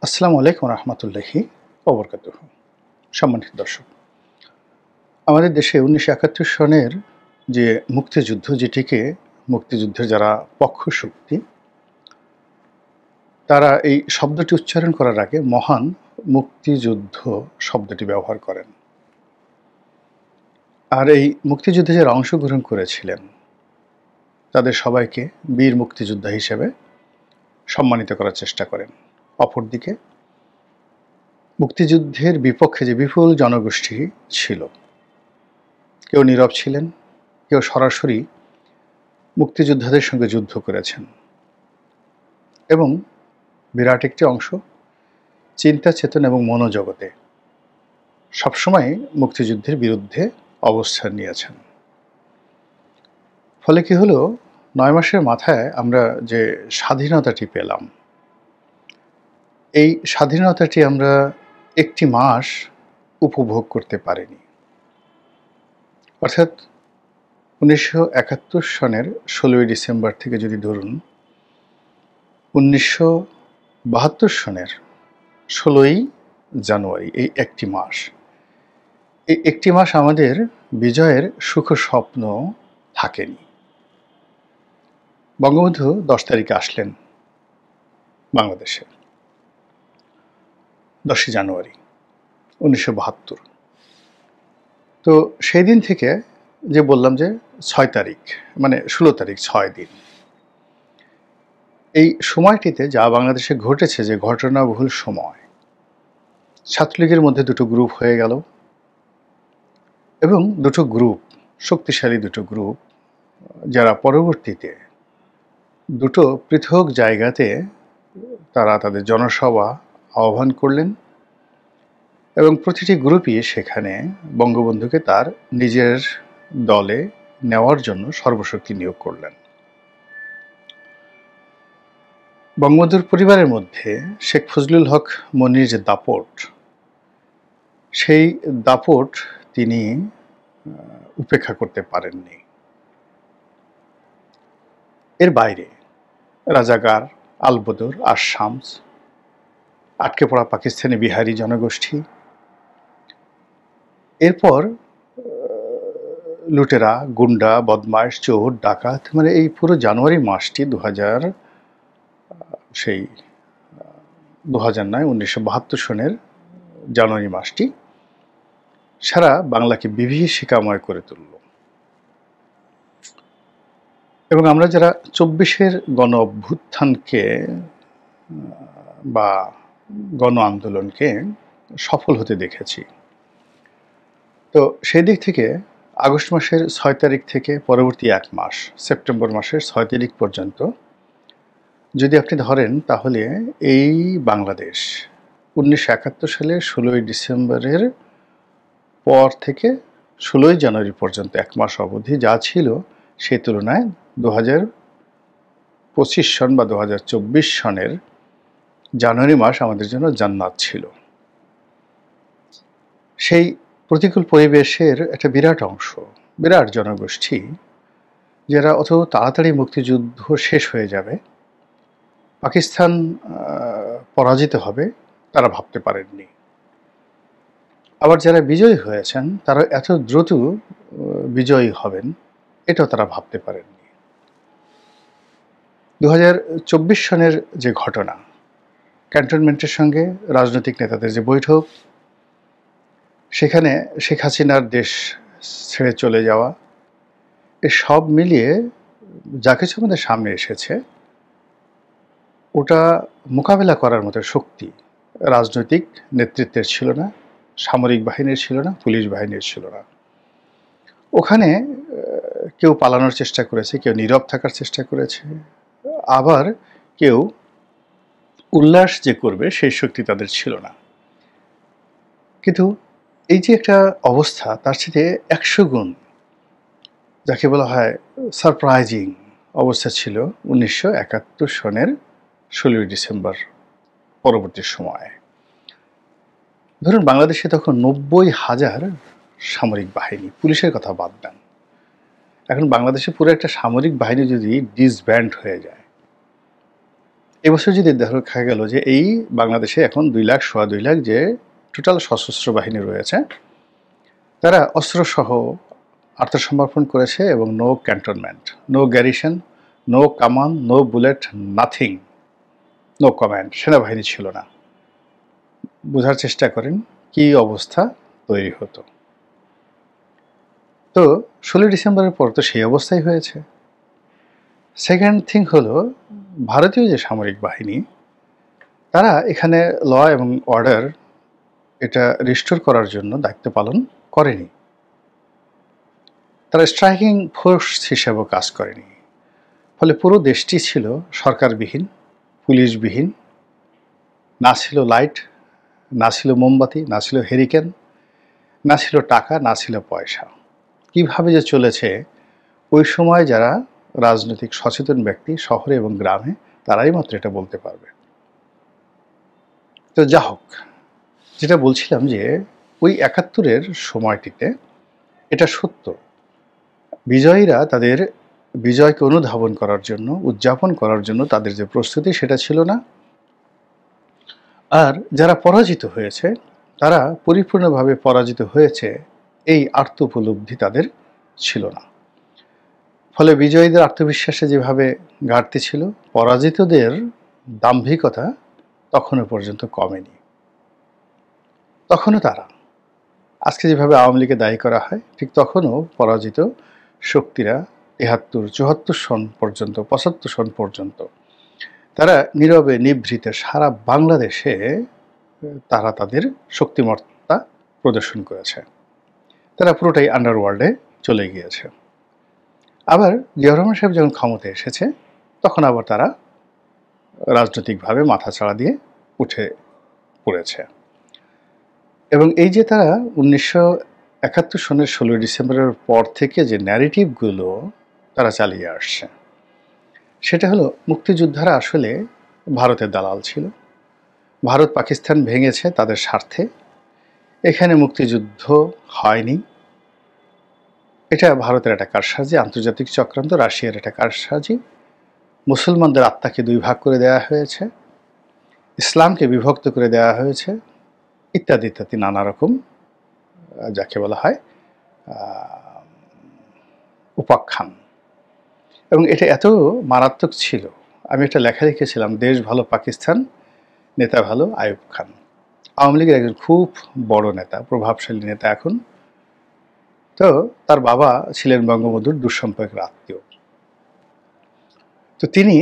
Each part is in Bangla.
আসসালামু আলাইকুম রহমতুল্লাহি ওবরকাতুহ। সম্মানিত দর্শক, আমাদের দেশে ১৯৭১ সনের যে মুক্তিযুদ্ধ, যেটিকে মুক্তিযুদ্ধের যারা পক্ষ শক্তি, তারা এই শব্দটি উচ্চারণ করার আগে মহান মুক্তিযুদ্ধ শব্দটি ব্যবহার করেন। আর এই মুক্তিযুদ্ধে যারা অংশগ্রহণ করেছিলেন তাদের সবাইকে বীর মুক্তিযোদ্ধা হিসেবে সম্মানিত করার চেষ্টা করেন। অপরদিকে মুক্তিযুদ্ধের বিপক্ষে যে বিপুল জনগোষ্ঠী ছিল, কেউ নীরব ছিলেন, কেউ সরাসরি মুক্তিযোদ্ধাদের সঙ্গে যুদ্ধ করেছেন এবং বিরাট একটি অংশ চিন্তা চেতনা এবং মনোজগতে সবসময় মুক্তিযুদ্ধের বিরুদ্ধে অবস্থান নিয়েছেন। ফলে কি হলো, ৯ মাসের মাথায় আমরা যে স্বাধীনতাটি পেলাম, এই স্বাধীনতাটি আমরা একটি মাস উপভোগ করতে পারিনি। অর্থাৎ ১৯৭১ সনের ১৬ই ডিসেম্বর থেকে যদি ধরুন ১৯৭২ সনের ১৬ই জানুয়ারি, এই একটি মাস, এই একটি মাস আমাদের বিজয়ের সুখ স্বপ্ন থাকেনি। বঙ্গবন্ধু ১০ তারিখে আসলেন বাংলাদেশে, ১০ই জানুয়ারি ১৯৭২। তো সেই দিন থেকে যে বললাম যে ৬ তারিখ মানে ১৬ তারিখ, ৬ দিন, এই সময়টিতে যা বাংলাদেশে ঘটেছে, যে ঘটনাবহুল সময়, ছাত্রলীগের মধ্যে দুটো গ্রুপ হয়ে গেল এবং দুটো গ্রুপ, শক্তিশালী দুটো গ্রুপ, যারা পরবর্তীতে দুটো পৃথক জায়গাতে তারা তাদের জনসভা আহ্বান করলেন এবং প্রতিটি গ্রুপই সেখানে বঙ্গবন্ধুকে তার নিজের দলে নেওয়ার জন্য সর্বশক্তি নিয়োগ করলেন। বঙ্গবন্ধুর পরিবারের মধ্যে শেখ ফজলুল হক মনির যে দাপট, সেই দাপট তিনি উপেক্ষা করতে পারেননি। এর বাইরে রাজাকার, আলবদর, আর শামস, আটকে পড়া পাকিস্তানি বিহারি জনগোষ্ঠী, এরপর লুটেরা, গুন্ডা, বদমাইশ, চোর, ডাকাত, মানে এই পুরো জানুয়ারি মাসটি ২০০০ নয়, ১৯৭২ সনের জানুয়ারি মাসটি সারা বাংলাকে বিভীষিকাময় করে তুলল। এবং আমরা যারা ২৪-এর গণ অভ্যুত্থানকে বা গণ আন্দোলনকে সফল হতে দেখেছি, তো সেই দিক থেকে আগস্ট মাসের ৬ তারিখ থেকে পরবর্তী এক মাস, সেপ্টেম্বর মাসের ৬ তারিখ পর্যন্ত যদি আপনি ধরেন, তাহলে এই বাংলাদেশ ১৯৭১ সালের ১৬ই ডিসেম্বরের পর থেকে ১৬ই জানুয়ারি পর্যন্ত এক মাস অবধি যা ছিল, সেই তুলনায় ২০২৫ সন বা ২০২৪ সনের জানুয়ারি মাস আমাদের জন্য জান্নাত ছিল। সেই প্রতিকূল পরিবেশের একটা বিরাট অংশ, বিরাট জনগোষ্ঠী, যারা অত তাড়াতাড়ি মুক্তিযুদ্ধ শেষ হয়ে যাবে, পাকিস্তান পরাজিত হবে, তারা ভাবতে পারেননি। আবার যারা বিজয়ী হয়েছেন তারা এত দ্রুত বিজয়ী হবেন, এটাও তারা ভাবতে পারেননি। ২০২৪ সনের যে ঘটনা, ক্যান্টনমেন্টের সঙ্গে রাজনৈতিক নেতাদের যে বৈঠক, সেখানে শেখ হাসিনার দেশ ছেড়ে চলে যাওয়া, সব মিলিয়ে যা কিছু আমাদের সামনে এসেছে, ওটা মোকাবেলা করার মতো শক্তি রাজনৈতিক নেতৃত্বের ছিল না, সামরিক বাহিনীর ছিল না, পুলিশ বাহিনীর ছিল না। ওখানে কেউ পালানোর চেষ্টা করেছে, কেউ নীরব থাকার চেষ্টা করেছে, আবার কেউ উল্লাস যে করবে সেই শক্তি তাদের ছিল না। কিন্তু এই যে একটা অবস্থা, তার সাথে ১০০ গুণ, যাকে বলা হয় সারপ্রাইজিং অবস্থা ছিল ১৯৭১ সনের ১৬ই ডিসেম্বর পরবর্তী সময়ে। ধরুন, বাংলাদেশে তখন ৯০,০০০ সামরিক বাহিনী, পুলিশের কথা বাদ দেন, এখন বাংলাদেশে পুরো একটা সামরিক বাহিনী যদি ডিসব্যান্ড হয়ে যায়, এবছর যদি দেখা গেল যে এই বাংলাদেশে এখন 2 লাখ, সোয়া 2 লাখ যে টোটাল সশস্ত্র বাহিনী রয়েছে, তারা অস্ত্রসহ আত্মসমর্পণ করেছে এবং no cantonment, no garrison, no কামান, no bullet, nothing, no command, সেনাবাহিনী ছিল না। বোঝার চেষ্টা করেন কি অবস্থা তৈরি হতো। তো 16 ডিসেম্বরের পর তো সেই অবস্থাই হয়েছে। সেকেন্ড থিং হলো, ভারতীয় যে সামরিক বাহিনী, তারা এখানে ল এবং অর্ডার এটা রিস্টোর করার জন্য দায়িত্ব পালন করেনি। তারা স্ট্রাইকিং ফোর্স হিসেবেও কাজ করেনি। ফলে পুরো দেশটি ছিল সরকারবিহীন, পুলিশবিহীন, না ছিল লাইট, না ছিল মোমবাতি, না ছিল হেরিকেন, না ছিল টাকা, না ছিল পয়সা। কিভাবে যে চলেছে ওই সময় যারা রাজনৈতিক সচেতন ব্যক্তি শহরে এবং গ্রামে, তারাই মাত্র এটা বলতে পারবে। তো যা হোক, যেটা বলছিলাম যে ওই 71-এর সময়টিতে এটা সত্য, বিজয়ীরা তাদের বিজয়কে অনুধাবন করার জন্য, উদযাপন করার জন্য তাদের যে প্রস্তুতি সেটা ছিল না। আর যারা পরাজিত হয়েছে, তারা পরিপূর্ণভাবে পরাজিত হয়েছে এই আত্মোপলব্ধি তাদের ছিল না। ফলে বিজয়ীদের আত্মবিশ্বাসে যেভাবে ঘাটতি ছিল, পরাজিতদের দাম্ভিকতা তখনও পর্যন্ত কমেনি। তখনও তারা, আজকে যেভাবে আওয়ামী লীগকে দায়ী করা হয়, ঠিক তখনও পরাজিত শক্তিরা 73, 74 সন পর্যন্ত, 75 সন পর্যন্ত তারা নীরবে নিভৃতে সারা বাংলাদেশে তারা তাদের শক্তিমত্তা প্রদর্শন করেছে। তারা পুরোটাই আন্ডারওয়ার্ল্ডে চলে গিয়েছে। আবার জিয়াউর রহমান সাহেব যখন ক্ষমতায় এসেছে, তখন আবার তারা রাজনৈতিকভাবে মাথাচাড়া দিয়ে উঠে পড়েছে। এবং এই যে তারা 1971 সনের 16 ডিসেম্বরের পর থেকে যে ন্যারেটিভগুলো তারা চালিয়ে আসছে, সেটা হলো মুক্তিযোদ্ধারা আসলে ভারতের দালাল ছিল, ভারত পাকিস্তান ভেঙেছে তাদের স্বার্থে, এখানে মুক্তিযুদ্ধ হয়নি, এটা ভারতের একটা কারসাজি, আন্তর্জাতিক চক্রান্ত, রাশিয়ার একটা কারসাজি, মুসলমানদের আত্মাকে 2 ভাগ করে দেওয়া হয়েছে, ইসলামকে বিভক্ত করে দেওয়া হয়েছে, ইত্যাদি ইত্যাদি নানা রকম যাকে বলা হয় উপাখ্যান। এবং এটা এত মারাত্মক ছিল, আমি একটা লেখা লিখেছিলাম, দেশ ভালো পাকিস্তান, নেতা ভালো আইয়ুব খান। আওয়ামী লীগের একজন খুব বড় নেতা, প্রভাবশালী নেতা এখন। তো তার বাবা ছিলেন বঙ্গবন্ধুর দুঃসম্পর্কের আত্মীয়। তো তিনি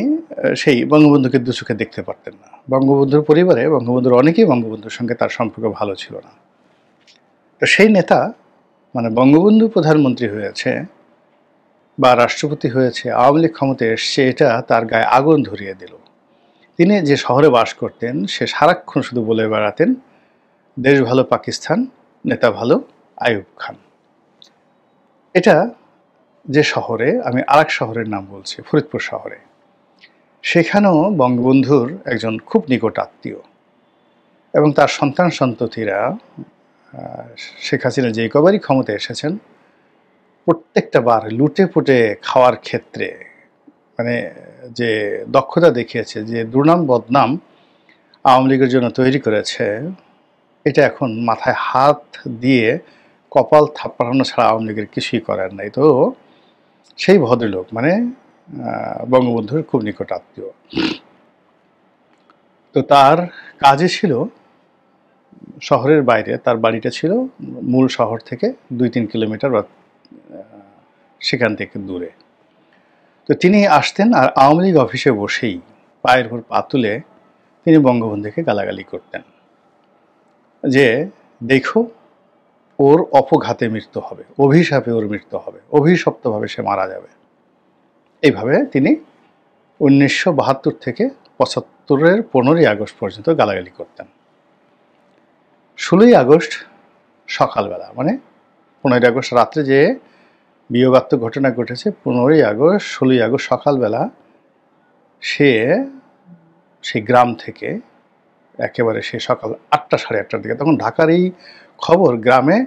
সেই বঙ্গবন্ধুকে দু চোখে দেখতে পারতেন না। বঙ্গবন্ধুর পরিবারে বঙ্গবন্ধুর অনেকেই বঙ্গবন্ধুর সঙ্গে তার সম্পর্ক ভালো ছিল না। তো সেই নেতা, মানে বঙ্গবন্ধু প্রধানমন্ত্রী হয়েছে বা রাষ্ট্রপতি হয়েছে, আওয়ামী লীগ ক্ষমতায় এসছে, এটা তার গায়ে আগুন ধরিয়ে দিল। তিনি যে শহরে বাস করতেন, সে সারাক্ষণ শুধু বলে বেড়াতেন, দেশ ভালো পাকিস্তান, নেতা ভালো আইয়ুব খান। এটা যে শহরে, আমি আরেক শহরের নাম বলছি, ফরিদপুর শহরে, সেখানেও বঙ্গবন্ধুর একজন খুব নিকট আত্মীয় এবং তার সন্তান সন্ততিরা শেখ হাসিনা যে কবারই ক্ষমতায় এসেছেন, প্রত্যেকটা বার লুটে পুটে খাওয়ার ক্ষেত্রে মানে যে দক্ষতা দেখিয়েছে, যে দুর্নাম বদনাম আওয়ামী লীগের জন্য তৈরি করেছে, এটা এখন মাথায় হাত দিয়ে কপাল থাপড়ানো ছাড়া আওয়ামী লীগের কিছুই করার নাই। তো সেই ভদ্রলোক মানে বঙ্গবন্ধুর খুব নিকট আত্মীয়। তো তার কাজে ছিল শহরের বাইরে, তার বাড়িটা ছিল মূল শহর থেকে 2-3 কিলোমিটার বা সেখান থেকে দূরে। তো তিনি আসতেন আর আওয়ামী লীগ অফিসে বসেই পায়ের উপর পা তুলে তিনি বঙ্গবন্ধুকে গালাগালি করতেন যে, দেখো ওর অপঘাতে মৃত্যু হবে, অভিশাপে ওর মৃত্যু হবে, অভিশপ্তভাবে সে মারা যাবে। এইভাবে তিনি 1972 থেকে 75-এর 15ই আগস্ট পর্যন্ত গালাগালি করতেন। 16ই আগস্ট সকালবেলা, মানে 15ই আগস্ট রাত্রে যে বিয়োগাত্মক ঘটনা ঘটেছে, 15ই আগস্ট 16ই আগস্ট সকালবেলা সে সেই গ্রাম থেকে একেবারে সে সকাল 8টা, 8:30টার দিকে, তখন ঢাকার এই খবর গ্রামে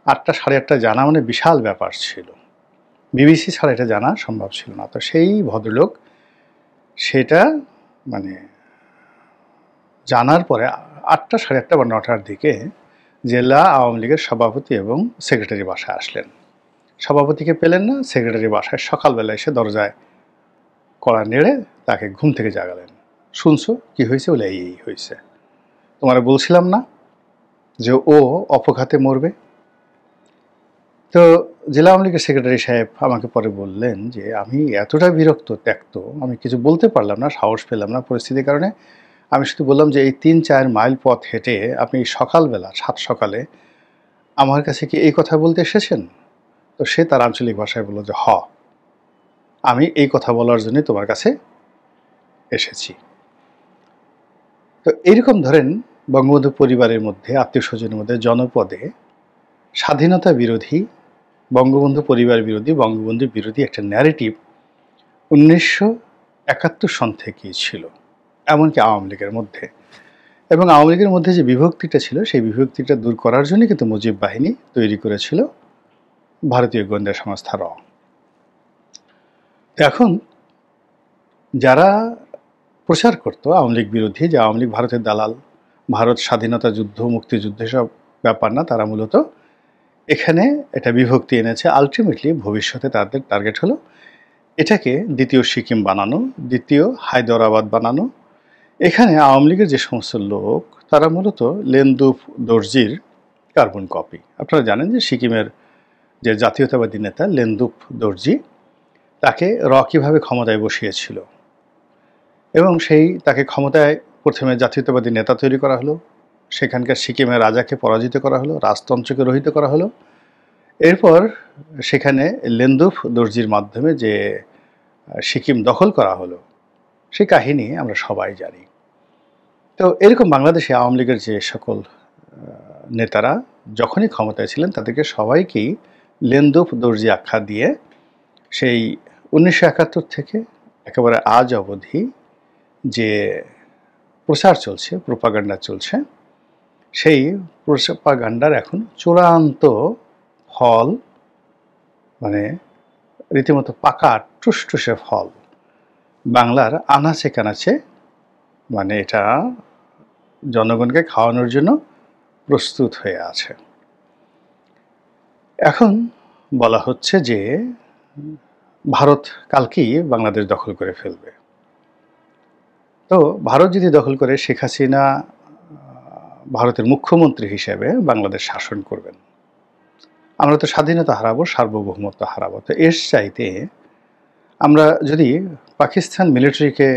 8টা, 8:30 জানা মানে বিশাল ব্যাপার ছিল, বিবিসি ছাড়া এটা জানা সম্ভব ছিল না। তো সেই ভদ্রলোক সেটা মানে জানার পরে 8টা, সাড়ে 8টা বা 9টার দিকে জেলা আওয়ামী লীগের সভাপতি এবং সেক্রেটারি বাসায় আসলেন। সভাপতিকে পেলেন না, সেক্রেটারি বাসায় সকালবেলা এসে দরজায় কড়া নেড়ে তাকে ঘুম থেকে জাগালেন। শুনছো কি হয়েছে? বলে এই হয়েছে। তোমারে বলছিলাম না যে ও অপঘাতে মরবে? তো জেলা আওয়ামী লীগের সেক্রেটারি সাহেব আমাকে পরে বললেন যে আমি এতটা বিরক্ত, ত্যক্ত, আমি কিছু বলতে পারলাম না, সাহস পেলাম না পরিস্থিতির কারণে। আমি শুধু বললাম যে এই 3-4 মাইল পথ হেঁটে আপনি সকালবেলা, সাত সকালে আমার কাছে কি এই কথা বলতে এসেছেন? তো সে তার আঞ্চলিক ভাষায় বলল যে আমি এই কথা বলার জন্য তোমার কাছে এসেছি। তো এইরকম ধরেন বঙ্গবন্ধু পরিবারের মধ্যে, আত্মীয় স্বজনের মধ্যে জনপদে স্বাধীনতা বিরোধী, বঙ্গবন্ধু পরিবার বিরোধী, বঙ্গবন্ধু বিরোধী একটা ন্যারেটিভ 1971 সন থেকেই ছিল, এমনকি আওয়ামী লীগের মধ্যে। এবং আওয়ামী লীগের মধ্যে যে বিভক্তিটা ছিল, সেই বিভক্তিটা দূর করার জন্য কিন্তু মুজিব বাহিনী তৈরি করেছিল ভারতীয় গোয়েন্দা সংস্থা র। এখন যারা প্রচার করতো আওয়ামী লীগ বিরোধী, যে আওয়ামী লীগ ভারতের দালাল, ভারত স্বাধীনতা যুদ্ধ, মুক্তিযুদ্ধ সব ব্যাপার না, তারা মূলত এখানে এটা বিভক্তি এনেছে। আলটিমেটলি ভবিষ্যতে তাদের টার্গেট হলো এটাকে দ্বিতীয় সিকিম বানানো, দ্বিতীয় হায়দরাবাদ বানানো। এখানে আওয়ামী লীগের যে সমস্ত লোক, তারা মূলত লেন্দুফ দর্জির কার্বন কপি। আপনারা জানেন যে সিকিমের যে জাতীয়তাবাদী নেতা লেন্দুফ দর্জি, তাকে র কীভাবে ক্ষমতায় বসিয়েছিল এবং তাকে ক্ষমতায় প্রথমে জাতীয়তাবাদী নেতা তৈরি করা হলো, সেখানকার সিকিমের রাজাকে পরাজিত করা হলো, রাজতন্ত্রকে রহিত করা হলো। এরপর সেখানে লেন্দুফ দর্জির মাধ্যমে যে সিকিম দখল করা হলো, সেই কাহিনী আমরা সবাই জানি। তো এরকম বাংলাদেশে আওয়ামী লীগের যে সকল নেতারা যখনই ক্ষমতায় ছিলেন, তাদেরকে সবাইকেই লেন্দুফ দর্জি আখ্যা দিয়ে সেই 1971 থেকে একেবারে আজ অবধি যে প্রচার চলছে, প্রোপাগান্ডা চলছে, সেই প্রোপাগান্ডার এখন চূড়ান্ত ফল, মানে রীতিমতো পাকা টুসটুসে ফল বাংলার আনাচে কানাচে, মানে এটা জনগণকে খাওয়ানোর জন্য প্রস্তুত হয়ে আছে। এখন বলা হচ্ছে যে ভারত কালকেই বাংলাদেশ দখল করে ফেলবে। তো ভারত যদি দখল করে, শেখ হাসিনা ভারতের মুখ্যমন্ত্রী হিসেবে বাংলাদেশ শাসন করবেন। আমরা তো স্বাধীনতা হারাবো, সার্বভৌমত্ব হারাবো। তো এর চাইতে আমরা যদি পাকিস্তান মিলিটারিকে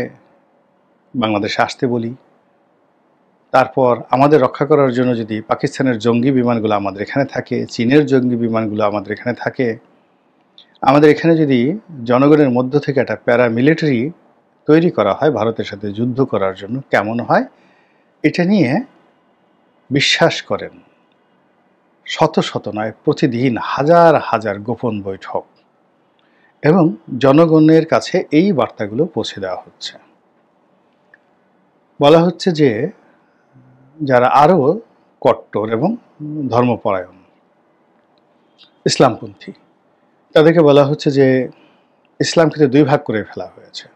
বাংলাদেশে আসতে বলি, তারপর আমাদের রক্ষা করার জন্য যদি পাকিস্তানের জঙ্গি বিমানগুলো আমাদের এখানে থাকে, চীনের জঙ্গি বিমানগুলো আমাদের এখানে থাকে, আমাদের এখানে যদি জনগণের মধ্য থেকে একটা প্যারামিলিটারি তৈরি করা হয় ভারতের সাথে যুদ্ধ করার জন্য, কেমন হয়? এটা নিয়ে বিশ্বাস করেন শত শত নয়, প্রতিদিন হাজার হাজার গোপন বৈঠক, এবং জনগণের কাছে এই বার্তাগুলো পৌঁছে দেওয়া হচ্ছে। বলা হচ্ছে যে যারা আরও কট্টর এবং ধর্মপরায়ণ ইসলামপন্থী, তাদেরকে বলা হচ্ছে যে ইসলামকে 2 ভাগ করে ফেলা হয়েছে।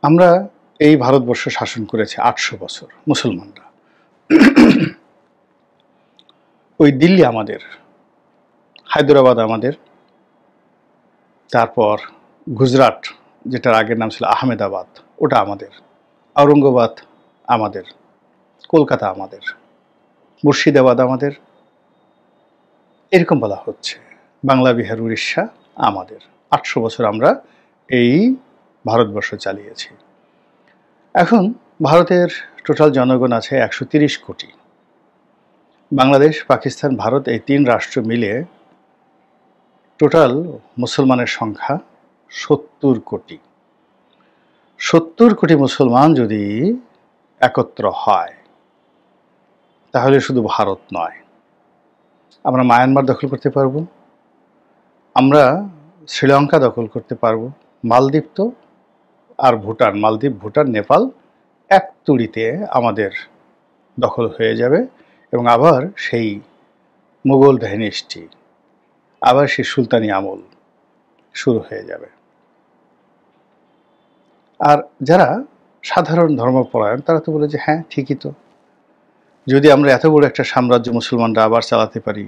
আমরা এই ভারতবর্ষ শাসন করেছে 800 বছর মুসলমানরা। ওই দিল্লি আমাদের, হায়দ্রাবাদ আমাদের, তারপর গুজরাট, যেটার আগের নাম ছিল আহমেদাবাদ, ওটা আমাদের, ঔরঙ্গাবাদ আমাদের, কলকাতা আমাদের, মুর্শিদাবাদ আমাদের, এরকম বলা হচ্ছে। বাংলা, বিহার, উড়িষ্যা আমাদের। 800 বছর আমরা এই ভারতবর্ষ চালিয়েছি। এখন ভারতের টোটাল জনগণ আছে 130 কোটি। বাংলাদেশ, পাকিস্তান, ভারত এই 3 রাষ্ট্র মিলে টোটাল মুসলমানের সংখ্যা 70 কোটি। 70 কোটি মুসলমান যদি একত্র হয়, তাহলে শুধু ভারত নয়, আমরা মায়ানমার দখল করতে পারবো, আমরা শ্রীলঙ্কা দখল করতে পারবো, মালদ্বীপ তো, আর ভুটান, মালদ্বীপ, ভুটান, নেপাল এক তুড়িতে আমাদের দখল হয়ে যাবে। এবং আবার সেই মুঘল ডাইনেস্টি, আবার সেই সুলতানি আমল শুরু হয়ে যাবে। আর যারা সাধারণ ধর্মপরায়ণ তারা তো বলে যে হ্যাঁ ঠিকই তো, যদি আমরা এত বড় একটা সাম্রাজ্য মুসলমানরা আবার চালাতে পারি,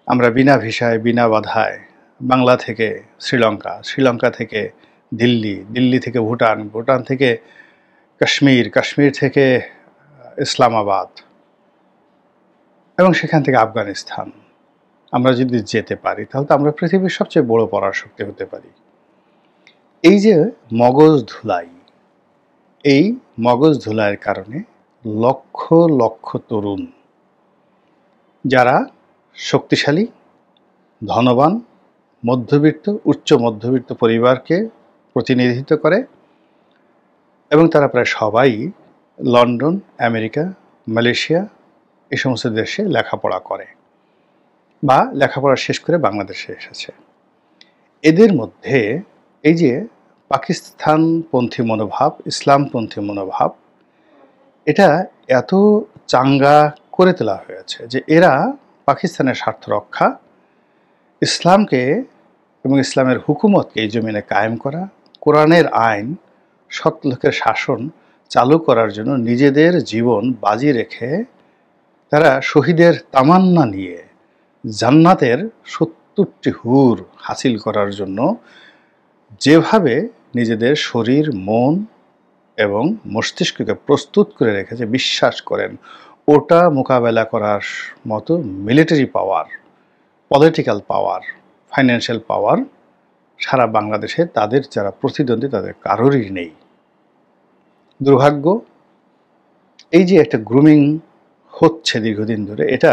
আমরা বিনা ভিসায় বিনা বাধায় বাংলা থেকে শ্রীলঙ্কা, শ্রীলঙ্কা থেকে দিল্লি, দিল্লি থেকে ভুটান, ভুটান থেকে কাশ্মীর, কাশ্মীর থেকে ইসলামাবাদ এবং সেখান থেকে আফগানিস্তান আমরা যদি যেতে পারি, তাহলে তো আমরা পৃথিবীর সবচেয়ে বড় পরাশক্তি হতে পারি। এই যে মগজ ধুলাই, এই মগজ ধুলাইয়ের কারণে লক্ষ লক্ষ তরুণ যারা শক্তিশালী, ধনবান, মধ্যবিত্ত, উচ্চ মধ্যবিত্ত পরিবারকে প্রতিনিধিত্ব করে এবং তারা প্রায় সবাই লন্ডন, আমেরিকা, মালয়েশিয়া এই সমস্ত দেশে লেখাপড়া করে বা লেখাপড়া শেষ করে বাংলাদেশে এসেছে। এদের মধ্যে এই যে পাকিস্তানপন্থী মনোভাব, ইসলামপন্থী মনোভাব, এটা এত চাঙ্গা করে তোলা হয়েছে যে এরা পাকিস্তানের স্বার্থ রক্ষা, ইসলামকে এবং ইসলামের হুকুমতকে এই জমিনে কায়েম করা, কোরআনের আইন, সৎ লোকের শাসন চালু করার জন্য নিজেদের জীবন বাজি রেখে তারা শহীদের তামান্না নিয়ে জান্নাতের ৭০টি হুর হাসিল করার জন্য যেভাবে নিজেদের শরীর, মন এবং মস্তিষ্ককে প্রস্তুত করে রেখেছে, বিশ্বাস করেন ওটা মোকাবেলা করার মতো military power, political power, financial power সারা বাংলাদেশে তাদের যারা প্রতিদ্বন্দ্বী তাদের কারোরই নেই। দুর্ভাগ্য, এই যে একটা গ্রুমিং হচ্ছে দীর্ঘদিন ধরে, এটা